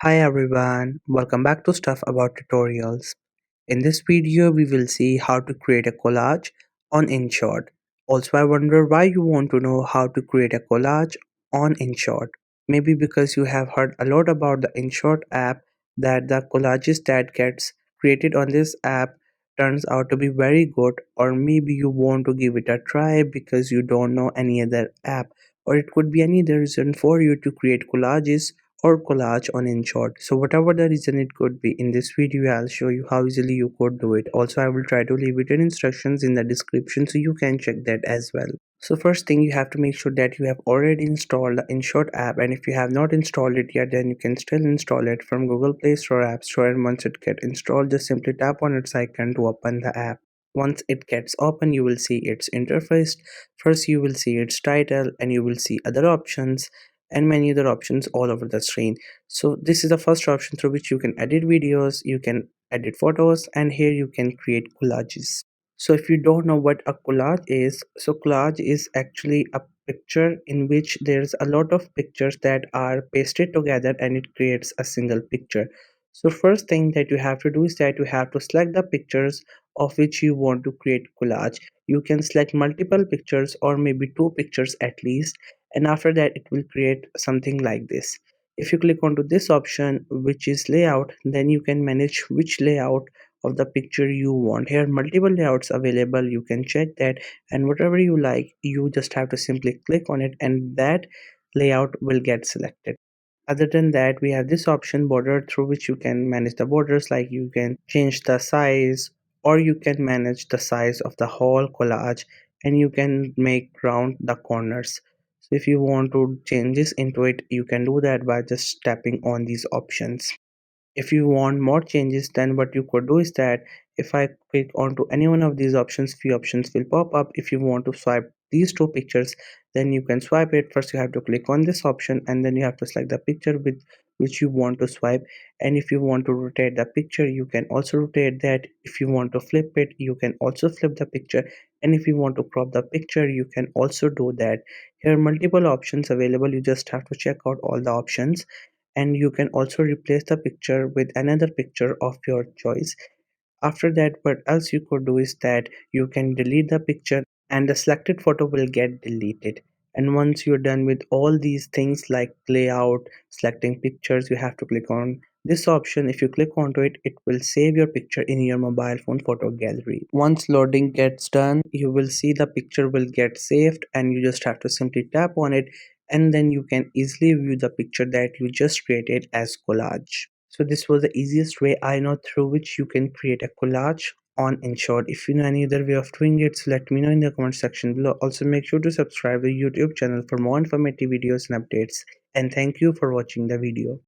Hi everyone, welcome back to Stuff About Tutorials. In this video, we will see how to create a collage on Inshot. Also, I wonder why you want to know how to create a collage on Inshot. Maybe because you have heard a lot about the Inshot app that the collages that gets created on this app turns out to be very good, or maybe you want to give it a try because you don't know any other app, or it could be any other reason for you to create collages or collage on InShot. So whatever the reason it could be, in this video I'll show you how easily you could do it. Also I will try to leave it in instructions in the description so you can check that as well. So first thing, you have to make sure that you have already installed the InShot app, and if you have not installed it yet, then you can still install it from Google Play Store, App Store, and once it gets installed, just simply tap on its icon to open the app. Once it gets open, you will see its interface. First you will see its title, and you will see other options and many other options all over the screen. So this is the first option through which you can edit videos, you can edit photos, and here you can create collages. So if you don't know what a collage is, so collage is actually a picture in which there's a lot of pictures that are pasted together and it creates a single picture. So first thing that you have to do is that you have to select the pictures of which you want to create collage. You can select multiple pictures or maybe two pictures at least, and after that it will create something like this. If you click onto this option, which is layout, then you can manage which layout of the picture you want. Here multiple layouts available, you can check that, and whatever you like, you just have to simply click on it and that layout will get selected. Other than that, we have this option border, through which you can manage the borders, like you can change the size or you can manage the size of the whole collage, and you can make round the corners. So if you want to change this into it, you can do that by just tapping on these options. If you want more changes, then what you could do is that if I click onto any one of these options, few options will pop up. If you want to swipe these two pictures, then you can swipe it. First you have to click on this option and then you have to select the picture with which you want to swipe. And if you want to rotate the picture, you can also rotate that. If you want to flip it, you can also flip the picture, and if you want to crop the picture, you can also do that. Here are multiple options available, you just have to check out all the options. And you can also replace the picture with another picture of your choice. After that, what else you could do is that you can delete the picture and the selected photo will get deleted. And once you're done with all these things like layout, selecting pictures, you have to click on this option. If you click onto it, it will save your picture in your mobile phone photo gallery. Once loading gets done, you will see the picture will get saved, and you just have to simply tap on it, and then you can easily view the picture that you just created as collage. So this was the easiest way I know through which you can create a collage on InShot. If you know any other way of doing it, so let me know in the comment section below. Also make sure to subscribe to the YouTube channel for more informative videos and updates. And thank you for watching the video.